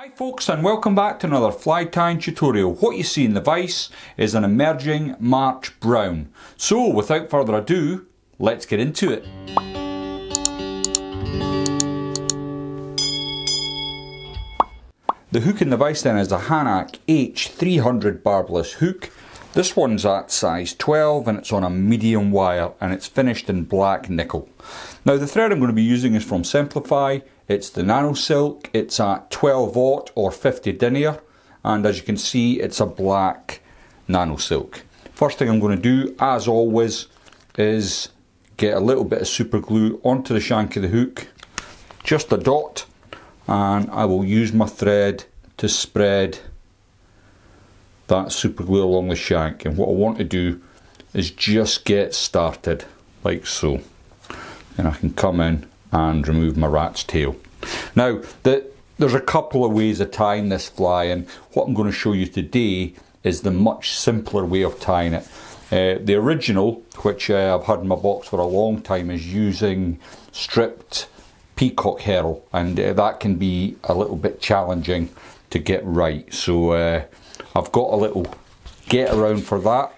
Hi folks, and welcome back to another fly tying tutorial. What you see in the vise is an emerging March brown. So without further ado, let's get into it. The hook in the vise then is a Hanak H300 barbless hook. This one's at size 12 and it's on a medium wire and it's finished in black nickel. Now the thread I'm going to be using is from Semperfli. It's the Nano silk. It's at 12/0 or 50 denier, and as you can see it's a black Nano silk. First thing I'm going to do, as always, is get a little bit of super glue onto the shank of the hook, just a dot, and I will use my thread to spread that super glue along the shank. And what I want to do is just get started like so, and I can come in and remove my rat's tail. Now there's a couple of ways of tying this fly, and what I'm going to show you today is the much simpler way of tying it. The original, which I've had in my box for a long time, is using stripped peacock herl, and that can be a little bit challenging to get right, so I've got a little get around for that.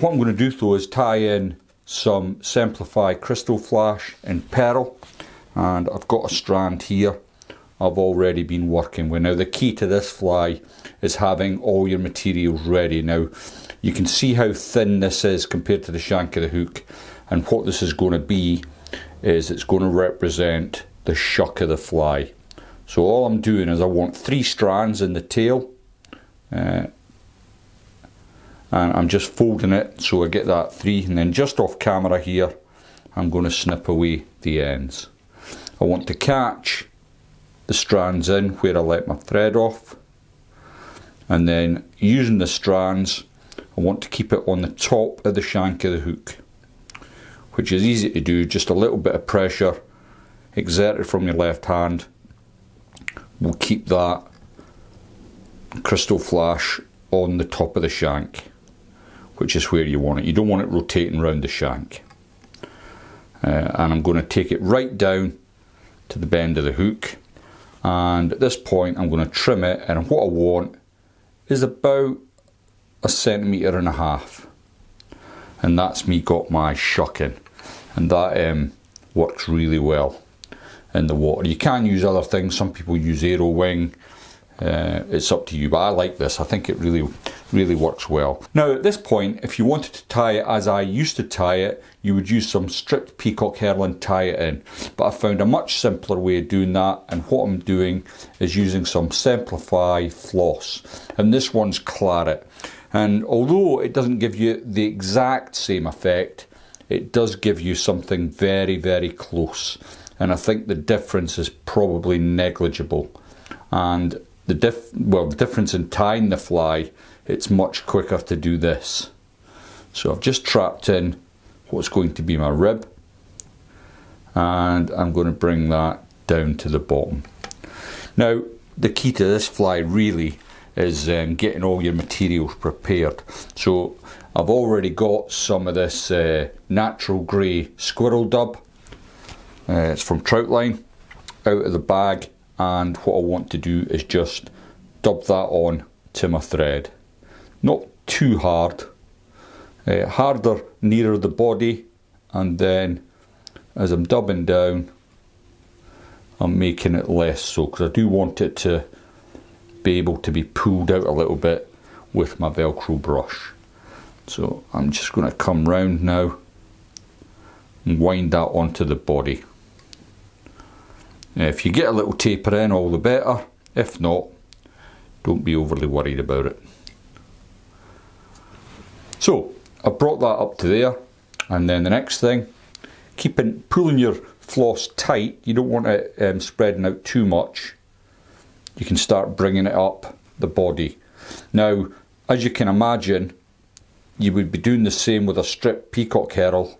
What I'm going to do though is tie in some Semperfli crystal flash in pearl, and I've got a strand here I've already been working with. Now the key to this fly is having all your materials ready. Now you can see how thin this is compared to the shank of the hook, and what this is going to be is it's going to represent the shuck of the fly. So all I'm doing is I want 3 strands in the tail, and I'm just folding it so I get that 3, and then just off camera here I'm going to snip away the ends. I want to catch the strands in where I let my thread off, and then using the strands I want to keep it on the top of the shank of the hook, which is easy to do. Just a little bit of pressure exerted from your left hand will keep that crystal flash on the top of the shank, which is where you want it. You don't want it rotating around the shank. And I'm going to take it right down to the bend of the hook, and at this point I'm going to trim it, and what I want is about 1.5 centimeters, and that's me got my shucking, and that works really well in the water. You can use other things, some people use Overwing. It's up to you, but I like this. I think it really works well. Now at this point, if you wanted to tie it as I used to tie it, you would use some stripped peacock herl and tie it in, but I found a much simpler way of doing that, and what I'm doing is using some Semperfli Floss, and this one's Claret. And although it doesn't give you the exact same effect, it does give you something very, very close, and I think the difference is probably negligible. And the difference in tying the fly, it's much quicker to do this. So I've just trapped in what's going to be my rib, and I'm going to bring that down to the bottom. Now the key to this fly really is getting all your materials prepared. So I've already got some of this natural grey squirrel dub. It's from Troutline, out of the bag, and what I want to do is just dub that on to my thread. Not too hard, harder nearer the body, and then as I'm dubbing down I'm making it less so, because I do want it to be able to be pulled out a little bit with my Velcro brush. So I'm just going to come round now and wind that onto the body. If you get a little taper in, all the better. If not, don't be overly worried about it. So I've brought that up to there, and then the next thing, pulling your floss tight. You don't want it spreading out too much. You can start bringing it up the body. Now, as you can imagine, you would be doing the same with a stripped peacock herl.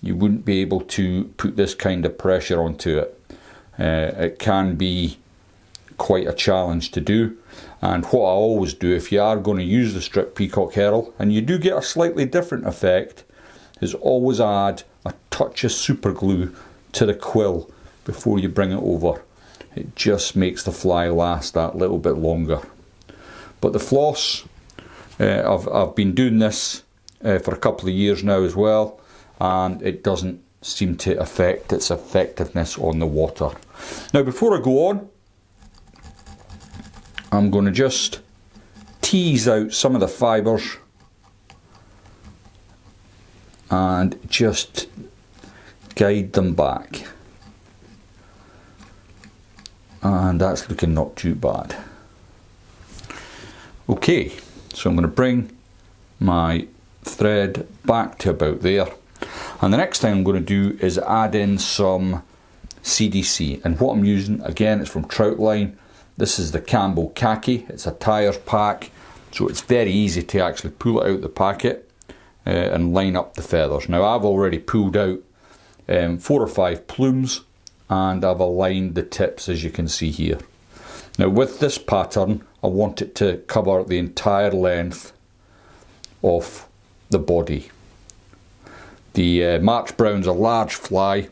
You wouldn't be able to put this kind of pressure onto it. It can be quite a challenge to do, and what I always do, if you are going to use the stripped peacock herl and you do get a slightly different effect, is always add a touch of super glue to the quill before you bring it over. It just makes the fly last that little bit longer. But the floss, I've been doing this for a couple of years now as well, and it doesn't seem to affect its effectiveness on the water. Now before I go on, I'm going to just tease out some of the fibres and just guide them back. And that's looking not too bad. Okay, so I'm going to bring my thread back to about there. And the next thing I'm going to do is add in some CDC. And what I'm using, again, it's from Troutline. This is the Campbell Kahki. It's a tyres pack, so it's very easy to actually pull it out the packet and line up the feathers. Now I've already pulled out 4 or 5 plumes, and I've aligned the tips as you can see here. Now with this pattern, I want it to cover the entire length of the body. The March Brown's a large fly,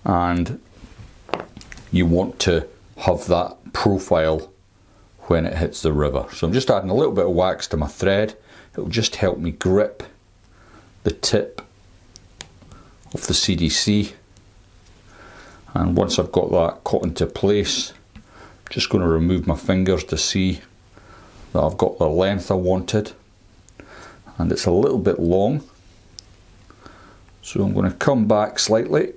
and you want to have that profile when it hits the river. So I'm just adding a little bit of wax to my thread. It'll just help me grip the tip of the CDC. And once I've got that caught into place, I'm just going to remove my fingers to see that I've got the length I wanted. And it's a little bit long, so I'm going to come back slightly,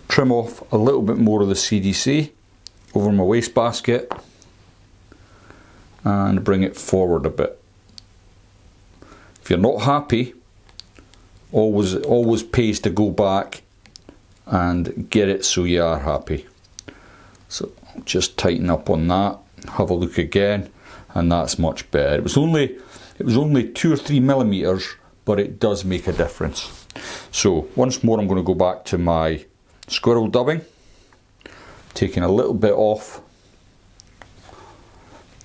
trim off a little bit more of the CDC over my wastebasket, and bring it forward a bit. If you're not happy, always pays to go back and get it so you are happy. So just tighten up on that, have a look again, and that's much better. It was only 2 or 3 millimeters, but it does make a difference. So once more I'm going to go back to my squirrel dubbing, taking a little bit off,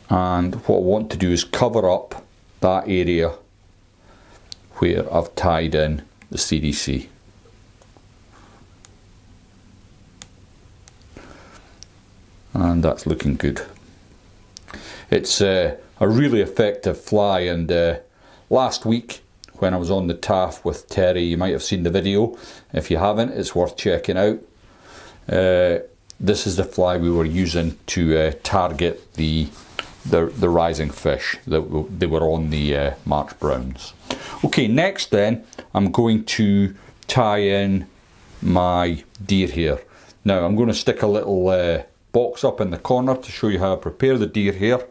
and what I want to do is cover up that area where I've tied in the CDC. And that's looking good. It's a really effective fly, and last week when I was on the TAF with Terry, you might have seen the video. If you haven't, it's worth checking out. This is the fly we were using to target the rising fish that they were on the March Browns. Okay, next then I'm going to tie in my Deerhair. Now I'm going to stick a little box up in the corner to show you how I prepare the Deerhair,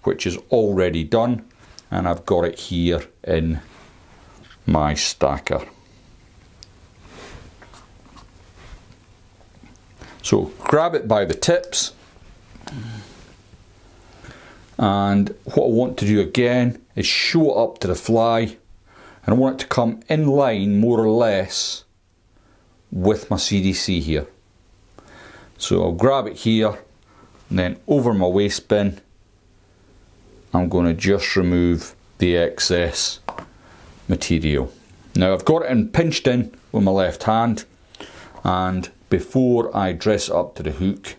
which is already done, and I've got it here in my stacker. So grab it by the tips, and what I want to do again is show it up to the fly, and I want it to come in line more or less with my CDC here. So I'll grab it here, and then over my waste bin I'm going to just remove the excess material. Now I've got it pinched in with my left hand, and before I dress it up to the hook,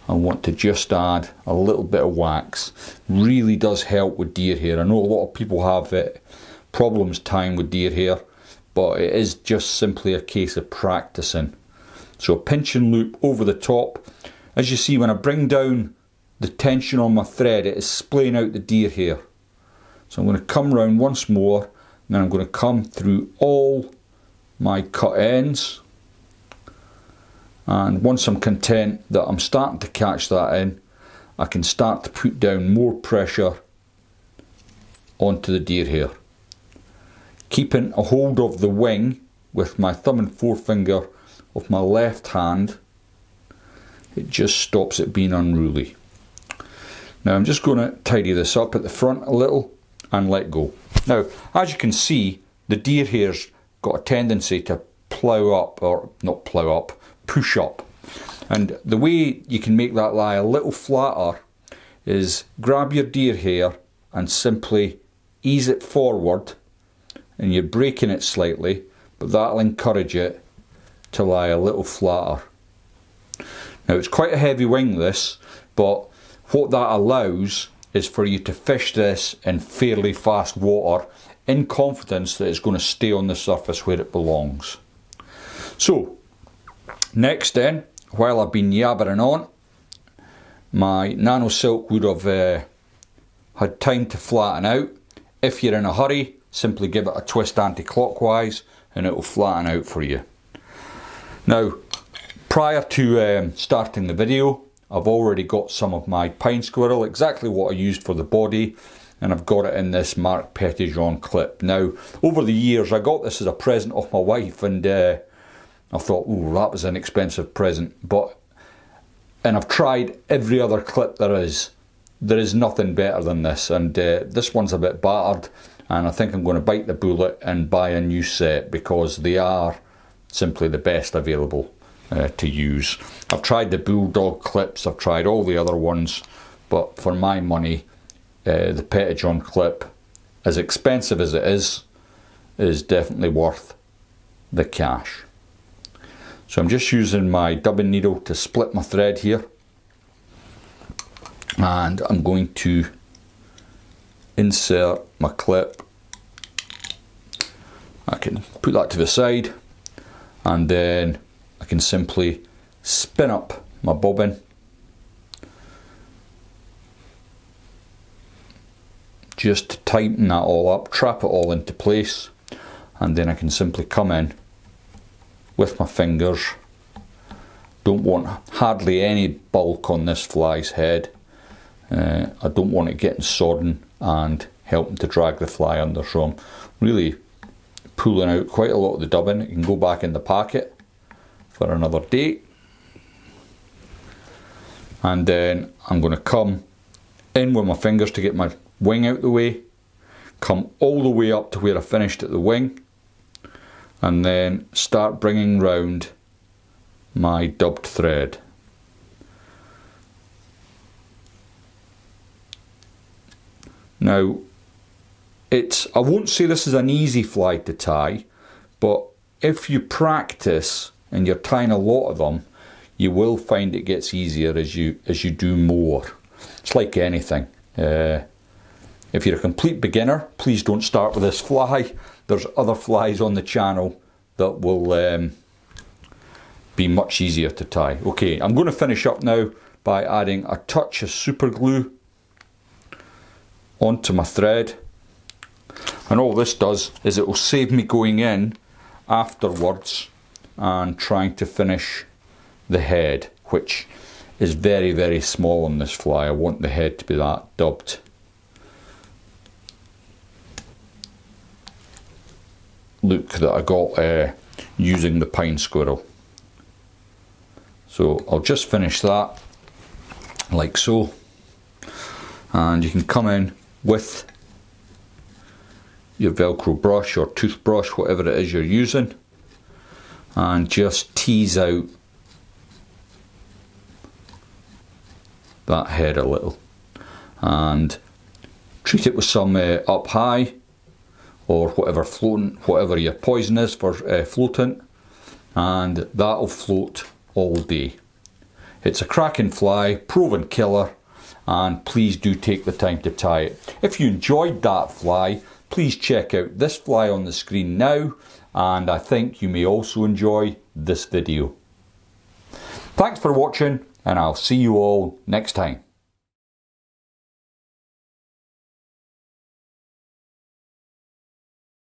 I want to just add a little bit of wax. Really does help with Deerhair. I know a lot of people have problems tying with Deerhair, but it is just simply a case of practicing. So a pinch and loop over the top. As you see, when I bring down the tension on my thread, it is splaying out the Deerhair. So I'm going to come round once more, and then I'm going to come through all my cut ends. And once I'm content that I'm starting to catch that in, I can start to put down more pressure onto the Deerhair, keeping a hold of the wing with my thumb and forefinger of my left hand. It just stops it being unruly. Now I'm just going to tidy this up at the front a little and let go. Now as you can see, the Deerhair's got a tendency to plough up, or not plough up, push up. And the way you can make that lie a little flatter is grab your Deerhair and simply ease it forward, and you're breaking it slightly, but that'll encourage it to lie a little flatter. Now it's quite a heavy wing this, but what that allows is for you to fish this in fairly fast water in confidence that it's going to stay on the surface where it belongs. So next then, while I've been yabbering on, my Nano silk would have had time to flatten out. If you're in a hurry, simply give it a twist anti-clockwise and it will flatten out for you. Now, prior to starting the video, I've already got some of my pine squirrel, exactly what I used for the body, and I've got it in this Marc Petitjean clip. Now, over the years, I got this as a present off my wife, and I thought, ooh, that was an expensive present. And I've tried every other clip there is. There is nothing better than this, and this one's a bit battered, and I think I'm going to bite the bullet and buy a new set because they are simply the best available to use. I've tried the Bulldog clips, I've tried all the other ones, but for my money, the Petitjean clip, as expensive as it is definitely worth the cash. So I'm just using my dubbing needle to split my thread here, and I'm going to insert my clip. I can put that to the side, and then I can simply spin up my bobbin, just to tighten that all up, trap it all into place, and then I can simply come in with my fingers. Don't want hardly any bulk on this fly's head. I don't want it getting sodden and helping to drag the fly under, so I'm really pulling out quite a lot of the dubbing. It can go back in the packet for another day. And then I'm going to come in with my fingers to get my wing out the way, come all the way up to where I finished at the wing, and then start bringing round my dubbed thread. Now, I won't say this is an easy fly to tie, but if you practice and you're tying a lot of them, you will find it gets easier as you do more. It's like anything. If you're a complete beginner, please don't start with this fly. There's other flies on the channel that will be much easier to tie. Okay, I'm going to finish up now by adding a touch of super glue onto my thread, and all this does is it will save me going in afterwards and trying to finish the head, which is very, very small on this fly. I want the head to be that dubbed. Look that I got using the pine squirrel. So I'll just finish that like so, and you can come in with your Velcro brush or toothbrush, whatever it is you're using, and just tease out that head a little, and treat it with some up high or whatever floating, whatever your poison is for floatant, and that'll float all day. It's a cracking fly, proven killer, and please do take the time to tie it. If you enjoyed that fly, please check out this fly on the screen now, and I think you may also enjoy this video. Thanks for watching, and I'll see you all next time.